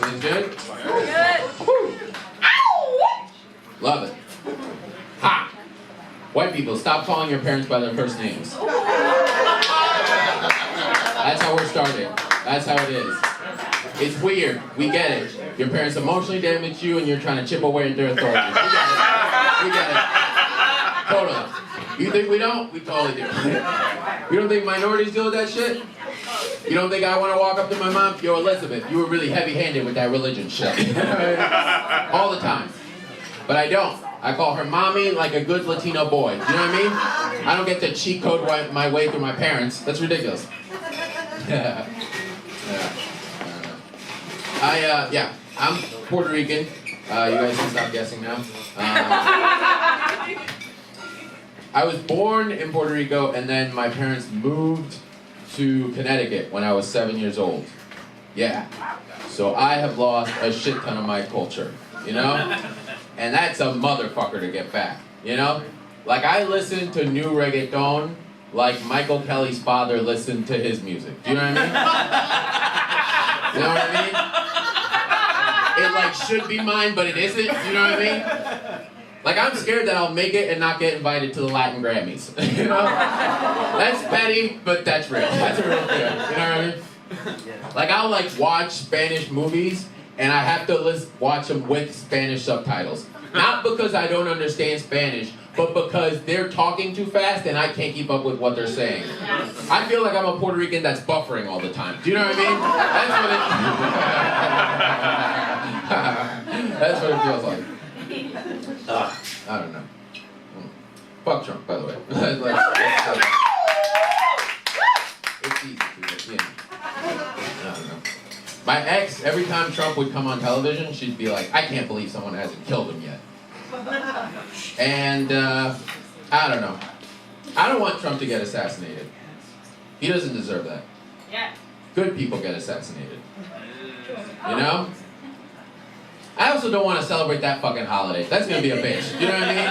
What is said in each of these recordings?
Everything's good? Good. Love it. Ha! White people, stop calling your parents by their first names. That's how we're starting. That's how it is. It's weird. We get it. Your parents emotionally damaged you and you're trying to chip away at their authority. We get it. Totally. You think we don't? We totally do. You don't think minorities deal with that shit? You don't think I want to walk up to my mom? Yo, Elizabeth, you were really heavy-handed with that religion shit. All the time. But I don't. I call her mommy like a good Latino boy. You know what I mean? I don't get to cheat code my way through my parents. That's ridiculous. Yeah. I'm Puerto Rican. You guys can stop guessing now. I was born in Puerto Rico, and then my parents moved to Connecticut when I was 7 years old. Yeah. So I have lost a shit ton of my culture, you know? And that's a motherfucker to get back, you know? Like, I listen to new reggaeton like Michael Kelly's father listened to his music. Do you know what I mean? You know what I mean? It, like, should be mine, but it isn't. You know what I mean? Like, I'm scared that I'll make it and not get invited to the Latin Grammys. You know? That's petty, but that's real. That's a real thing. You know what I mean? Like, I'll, like, watch Spanish movies, and I have to watch them with Spanish subtitles. Not because I don't understand Spanish, but because they're talking too fast and I can't keep up with what they're saying. I feel like I'm a Puerto Rican that's buffering all the time. Do you know what I mean? That's what it feels like. I don't know. Fuck Trump, by the way. It's easy to get in. I don't know. My ex, every time Trump would come on television, she'd be like, I can't believe someone hasn't killed him yet. And, I don't know. I don't want Trump to get assassinated. He doesn't deserve that. Yeah. Good people get assassinated. You know? I also don't want to celebrate that fucking holiday. That's gonna be a bitch. You know what I mean?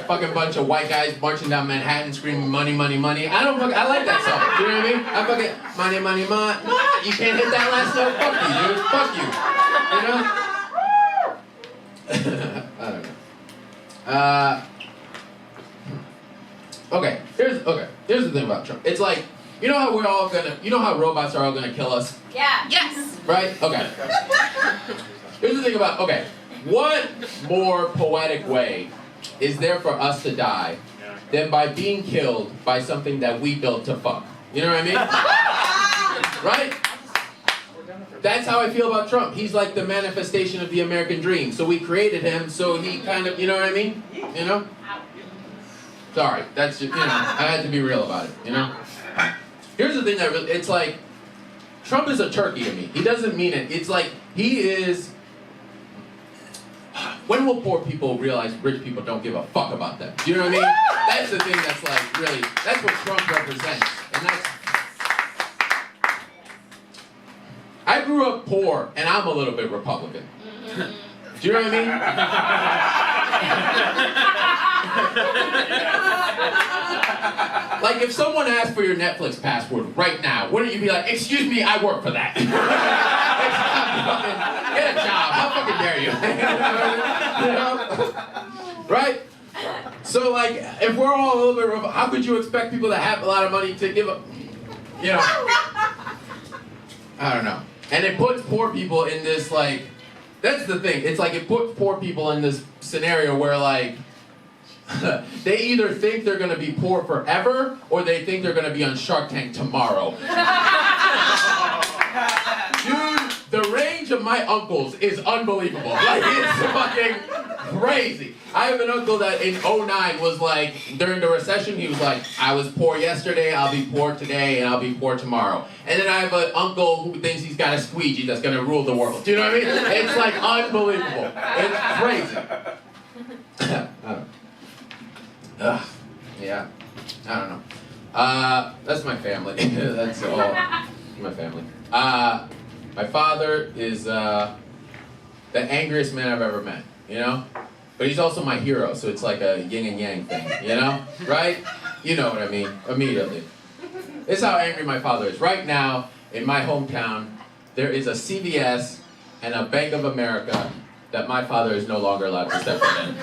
Fucking bunch of white guys marching down Manhattan screaming money, money, money. I like that song. You know what I mean? I fucking money, money, money. You can't hit that last note. Fuck you, dude. Fuck you. You know? I don't know. Okay. Here's the thing about Trump. It's like, you know how robots are all gonna kill us? Yeah. Yes. Right? Okay. Here's the thing about, what more poetic way is there for us to die than by being killed by something that we built to fuck? You know what I mean? Right? That's how I feel about Trump. He's like the manifestation of the American dream. So we created him, so he kind of, you know what I mean? You know? Sorry, that's just, I had to be real about it, you know? Here's the thing that really, it's like, Trump is a turkey to me. He doesn't mean it. It's like, he is... When will poor people realize rich people don't give a fuck about them? Do you know what I mean? That's the thing that's like, really, that's what Trump represents. And that's... I grew up poor, and I'm a little bit Republican. Do you know what I mean? Like, if someone asked for your Netflix password right now, wouldn't you be like, excuse me, I work for that? Get a job, how fucking dare you? You know? Right? So, like, if we're all a little bit, how could you expect people that have a lot of money to give up, you know? I don't know. And it puts poor people in this, like, that's the thing. It's like it puts poor people in this scenario where, like, they either think they're going to be poor forever, or they think they're going to be on Shark Tank tomorrow. Dude, the range of my uncles is unbelievable. Like, it's fucking crazy. I have an uncle that in '09 was like, during the recession, he was like, I was poor yesterday, I'll be poor today, and I'll be poor tomorrow. And then I have an uncle who thinks he's got a squeegee that's going to rule the world. Do you know what I mean? It's like unbelievable. It's crazy. I don't know. Yeah, I don't know. That's my family. That's all my family. My father is the angriest man I've ever met, you know? But he's also my hero, so it's like a yin and yang thing, you know? Right? You know what I mean, immediately. This is how angry my father is. Right now, in my hometown, there is a CVS and a Bank of America that my father is no longer allowed to step foot in.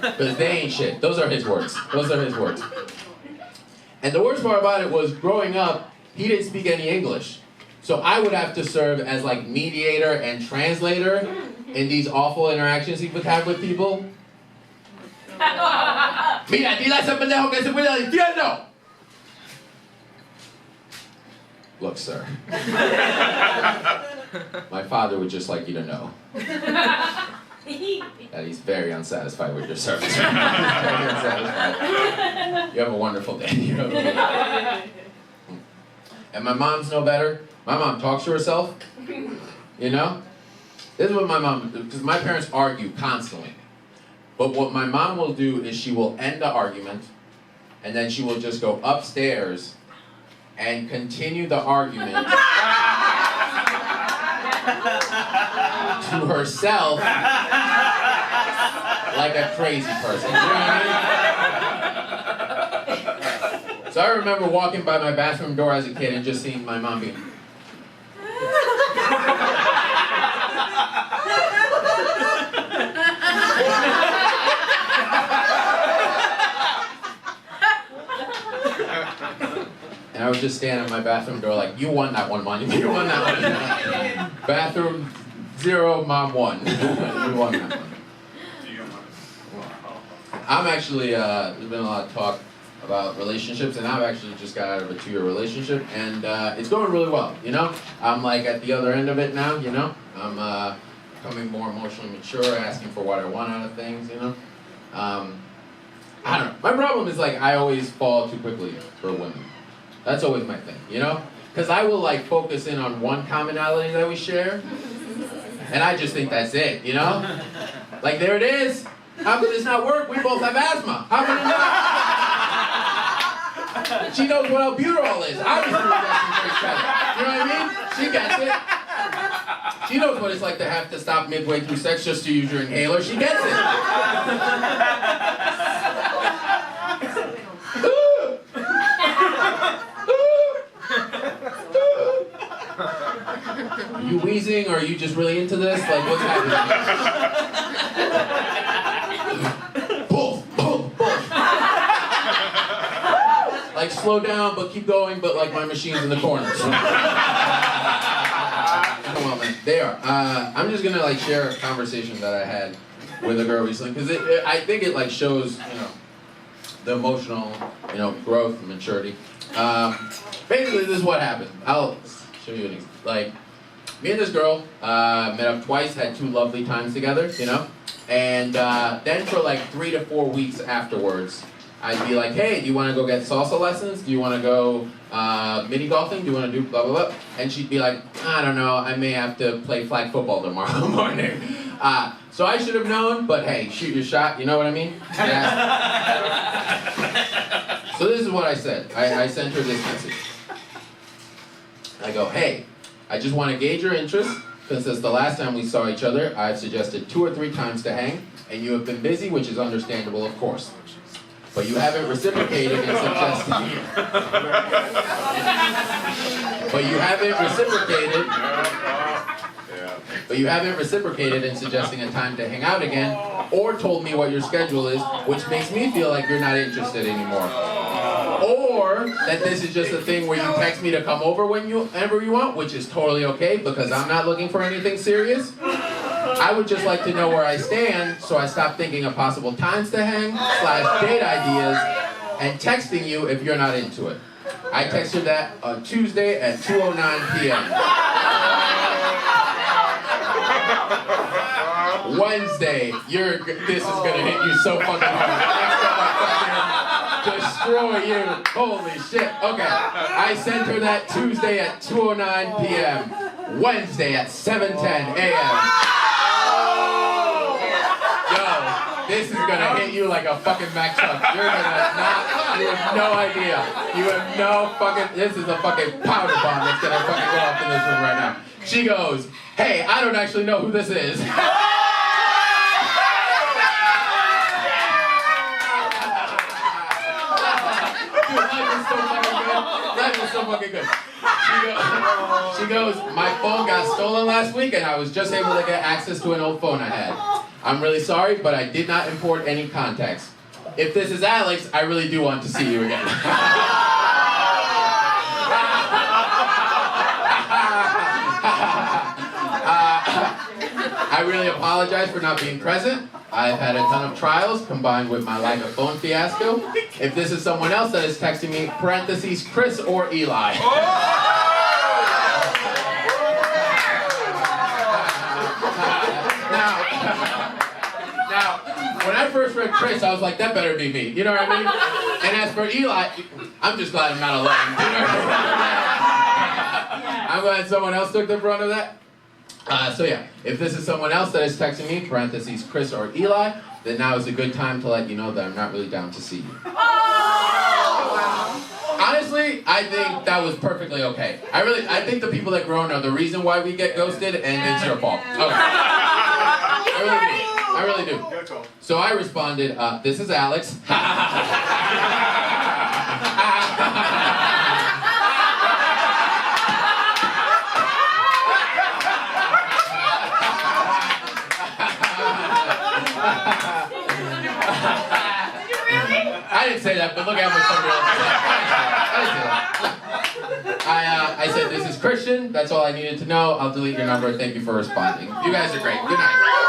Because they ain't shit. Those are his words. Those are his words. And the worst part about it was, growing up, he didn't speak any English. So I would have to serve as like mediator and translator in these awful interactions he would have with people. Mira, dile a ese pendejo que se cuida del infierno. Look, sir. My father would just like you to know that he's very unsatisfied with your service. He's very unsatisfied. You have a wonderful day. You have a wonderful day. And my mom's no better. My mom talks to herself. You know? This is what my mom, because my parents argue constantly. But what my mom will do is she will end the argument, and then she will just go upstairs and continue the argument to herself like a crazy person. You know what I mean? So I remember walking by my bathroom door as a kid and just seeing my mom being... And I would just stand at my bathroom door like, you won that one, Mom. You won that one. Bathroom 0, Mom 1. You won that one. I'm actually, there's been a lot of talk about relationships, and I've actually just got out of a 2-year relationship, and it's going really well, you know? I'm like at the other end of it now, you know? I'm becoming more emotionally mature, asking for what I want out of things, you know? I don't know. My problem is like I always fall too quickly for women. That's always my thing, you know? Because I will like focus in on one commonality that we share, and I just think that's it, you know? Like, there it is. How could this not work? We both have asthma. How could it not? She knows what albuterol is. Obviously, you know what I mean? She gets it. She knows what it's like to have to stop midway through sex just to use your inhaler. She gets it. Are you wheezing, or are you just really into this? Like, what's happening? Boom, boom, boom. Like, slow down, but keep going, but like my machine's in the corner. So. Well, man, they are. I'm just gonna like share a conversation that I had with a girl recently, because I think it like shows, you know, the emotional, you know, growth and maturity. Basically, this is what happened. I'll show you an example. Like, me and this girl met up twice, had 2 lovely times together, you know? And then for like 3 to 4 weeks afterwards, I'd be like, hey, do you want to go get salsa lessons? Do you want to go mini golfing? Do you want to do blah, blah, blah? And she'd be like, I don't know, I may have to play flag football tomorrow morning. So I should have known, but hey, shoot your shot, you know what I mean? Yeah. So this is what I said. I sent her this message. I go, hey, I just want to gauge your interest, since it's the last time we saw each other. I've suggested 2 or 3 times to hang, and you have been busy, which is understandable, of course. But you haven't reciprocated in suggesting. But you haven't reciprocated in suggesting a time to hang out again, or told me what your schedule is, which makes me feel like you're not interested anymore. Or that this is just a thing where you text me to come over whenever you want, which is totally okay, because I'm not looking for anything serious. I would just like to know where I stand, so I stop thinking of possible times to hang, / date ideas, and texting you if you're not into it. I texted that on Tuesday at 2:09 p.m. Wednesday, this is gonna hit you so fucking hard. Destroy you. Holy shit. Okay. I sent her that Tuesday at 2:09 p.m. Wednesday at 7:10 a.m. Yo, this is gonna hit you like a fucking Mack truck. You're gonna not, you have no idea. You have no fucking, this is a fucking powder bomb that's gonna fucking go off in this room right now. She goes, hey, I don't actually know who this is. Life is so fucking good. She goes, my phone got stolen last week and I was just able to get access to an old phone I had. I'm really sorry, but I did not import any contacts. If this is Alex, I really do want to see you again. I really apologize for not being present. I've had a ton of trials combined with my lack of phone fiasco. If this is someone else that is texting me, parentheses, Chris or Eli. Now, when I first read Chris, I was like, that better be me. You know what I mean? And as for Eli, I'm just glad I'm not alone. You know what I mean? I'm glad someone else took the brunt of that. So yeah, if this is someone else that is texting me, parentheses, Chris or Eli, then now is a good time to let you know that I'm not really down to see you. Honestly, I think that was perfectly okay. I think the people that groan are the reason why we get ghosted, and it's your fault. Okay. I really do. So I responded, this is Alex. I didn't say that, but look at how much somebody else said. I said, this is Christian. That's all I needed to know. I'll delete your number. Thank you for responding. You guys are great. Good night.